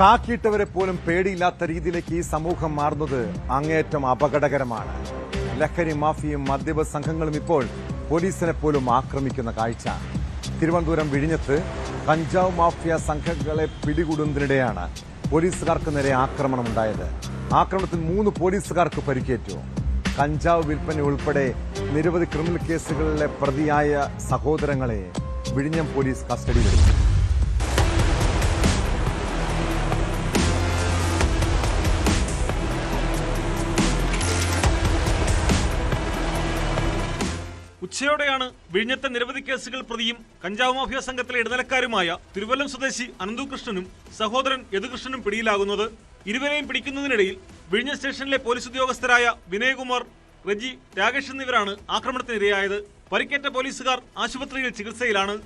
കാക്കിയിട്ടവരെ പോലും പേടിയില്ലാത്ത രീതിയിലേക്ക് ഈ സമൂഹം മാറുന്നത് അങ്ങേയറ്റം അപകടകരമാണ്. ലഹരി മാഫിയും മദ്യപ സംഘങ്ങളും ഇപ്പോൾ പോലീസിനെ പോലും ആക്രമിക്കുന്ന കാഴ്ച. തിരുവനന്തപുരം വിഴിഞ്ഞത്ത് കഞ്ചാവ് മാഫിയ സംഘങ്ങളെ പിടികൂടുന്നതിനിടെയാണ് പോലീസുകാർക്ക് നേരെ ആക്രമണമുണ്ടായത്. ആക്രമണത്തിൽ 3 പോലീസുകാർക്ക് പരിക്കേറ്റു. കഞ്ചാവ് വിൽപ്പന ഉൾപ്പെടെ നിരവധി ക്രിമിനൽ കേസുകളിലെ പ്രതിയായ സഹോദരങ്ങളെ വിഴിഞ്ഞം പോലീസ് കസ്റ്റഡിയിലെടുത്തു. ഉച്ചയോടെയാണ് വിഴിഞ്ഞത്തെ നിരവധി കേസുകൾ പ്രതിയും കഞ്ചാവ് മാഫിയ സംഘത്തിലെ ഇടനിലക്കാരുമായ തിരുവല്ലം സ്വദേശി അനന്തുകൃഷ്ണനും സഹോദരൻ യദുകൃഷ്ണനും പിടിയിലാകുന്നത്. ഇരുവരെയും പിടിക്കുന്നതിനിടയിൽ വിഴിഞ്ഞ സ്റ്റേഷനിലെ പോലീസ് ഉദ്യോഗസ്ഥരായ വിനയകുമാർ, റെജി, രാകേഷ് എന്നിവരാണ് ആക്രമണത്തിനിരയായത്. പരിക്കേറ്റ പോലീസുകാർ ആശുപത്രിയിൽ ചികിത്സയിലാണ്.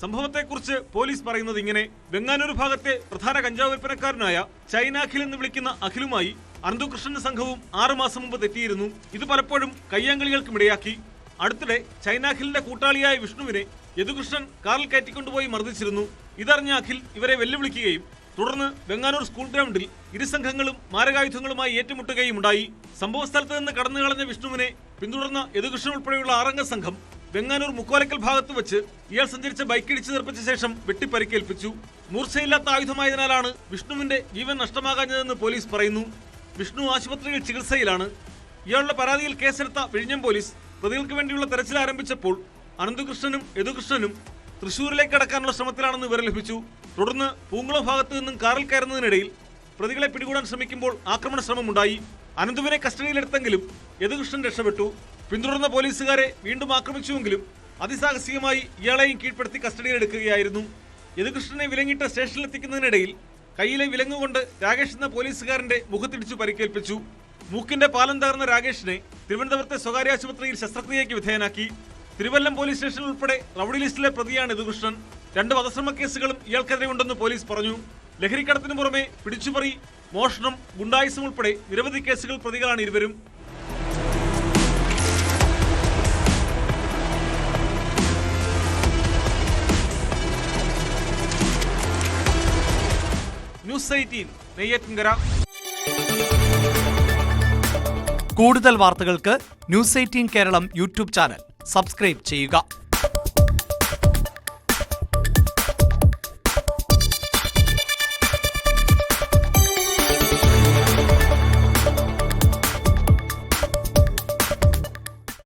സംഭവത്തെക്കുറിച്ച് പോലീസ് പറയുന്നത് ഇങ്ങനെ: വെങ്ങാനൂർ ഭാഗത്തെ പ്രധാന കഞ്ചാവ് വിൽപ്പനക്കാരനായ ചൈനാഖിൽ എന്ന് വിളിക്കുന്ന അഖിലുമായി അനന്തുകൃഷ്ണന്റെ സംഘവും 6 മാസം മുമ്പ് തെറ്റിയിരുന്നു. ഇത് പലപ്പോഴും കയ്യാങ്കളികൾക്കുമിടയാക്കി. അടുത്തിടെ ചൈനാഖിലിന്റെ കൂട്ടാളിയായ വിഷ്ണുവിനെ യദുകൃഷ്ണൻ കാറിൽ കയറ്റിക്കൊണ്ടുപോയി മർദ്ദിച്ചിരുന്നു. ഇതറിഞ്ഞ അഖിൽ ഇവരെ വെല്ലുവിളിക്കുകയും തുടർന്ന് വെങ്ങാനൂർ സ്കൂൾ ഗ്രൗണ്ടിൽ ഇരു സംഘങ്ങളും മാരകായുധങ്ങളുമായി ഏറ്റുമുട്ടുകയും ഉണ്ടായി. സംഭവസ്ഥലത്ത് നിന്ന് കടന്നുകളഞ്ഞ വിഷ്ണുവിനെ പിന്തുടർന്ന യദുകൃഷ്ണൻ ഉൾപ്പെടെയുള്ള 6 സംഘം വെങ്ങാനൂർ മുക്കോലക്കൽ ഭാഗത്ത് വെച്ച് ഇയാൾ സഞ്ചരിച്ച ബൈക്കിടിച്ച് തെറിപ്പിച്ച ശേഷം വെട്ടിപ്പരിക്കേൽപ്പിച്ചു. മൂർച്ചയില്ലാത്ത ആയുധമായതിനാലാണ് വിഷ്ണുവിന്റെ ജീവൻ നഷ്ടമാകാഞ്ഞതെന്ന് പോലീസ് പറയുന്നു. വിഷ്ണു ആശുപത്രിയിൽ ചികിത്സയിലാണ്. ഇയാളുടെ പരാതിയിൽ കേസെടുത്ത വിഴിഞ്ഞം പോലീസ് പ്രതികൾക്ക് വേണ്ടിയുള്ള തെരച്ചിൽ ആരംഭിച്ചപ്പോൾ അനന്തുകൃഷ്ണനും യദുകൃഷ്ണനും തൃശൂരിലേക്ക് കടക്കാനുള്ള ശ്രമത്തിലാണെന്ന് വിവരം ലഭിച്ചു. തുടർന്ന് പൂങ്കുളം ഭാഗത്തു നിന്നും കാറിൽ കയറുന്നതിനിടയിൽ പ്രതികളെ പിടികൂടാൻ ശ്രമിക്കുമ്പോൾ ആക്രമണ ശ്രമമുണ്ടായി. അനന്തുവിനെ കസ്റ്റഡിയിലെടുത്തെങ്കിലും യദുകൃഷ്ണൻ രക്ഷപ്പെട്ടു. പിന്തുടർന്ന പോലീസുകാരെ വീണ്ടും ആക്രമിച്ചുവെങ്കിലും അതിസാഹസികമായി ഇയാളെയും കീഴ്പ്പെടുത്തി കസ്റ്റഡിയിലെടുക്കുകയായിരുന്നു. യദുകൃഷ്ണനെ വിലങ്ങിട്ട് സ്റ്റേഷനിലെത്തിക്കുന്നതിനിടയിൽ കയ്യിലെ വിലങ്ങുകൊണ്ട് രാകേഷ് എന്ന പോലീസുകാരന്റെ മുഖത്തിടിച്ചു പരിക്കേൽപ്പിച്ചു. മൂക്കിന്റെ പാലം തകർന്ന രാകേഷിനെ തിരുവനന്തപുരത്തെ സ്വകാര്യ ആശുപത്രിയിൽ ശസ്ത്രക്രിയയ്ക്ക് വിധേയനാക്കി. തിരുവല്ലം പോലീസ് സ്റ്റേഷൻ ഉൾപ്പെടെ റൌഡി ലിസ്റ്റിലെ പ്രതിയാണ് യദുകൃഷ്ണൻ. 2 വധശ്രമ കേസുകളും ഇയാൾക്കെതിരെ ഉണ്ടെന്ന് പോലീസ് പറഞ്ഞു. ലഹരിക്കടത്തിനു പുറമെ പിടിച്ചുപറി, മോഷണം, ഗുണ്ടായിസം ഉൾപ്പെടെ നിരവധി കേസുകൾ പ്രതികളാണ് ഇരുവരും. ന്യൂസ് 18 നെയ്യാറ്റിൻകര. കൂടുതൽ വാർത്തകൾക്ക് news 18 Keralam YouTube channel subscribe ചെയ്യുക.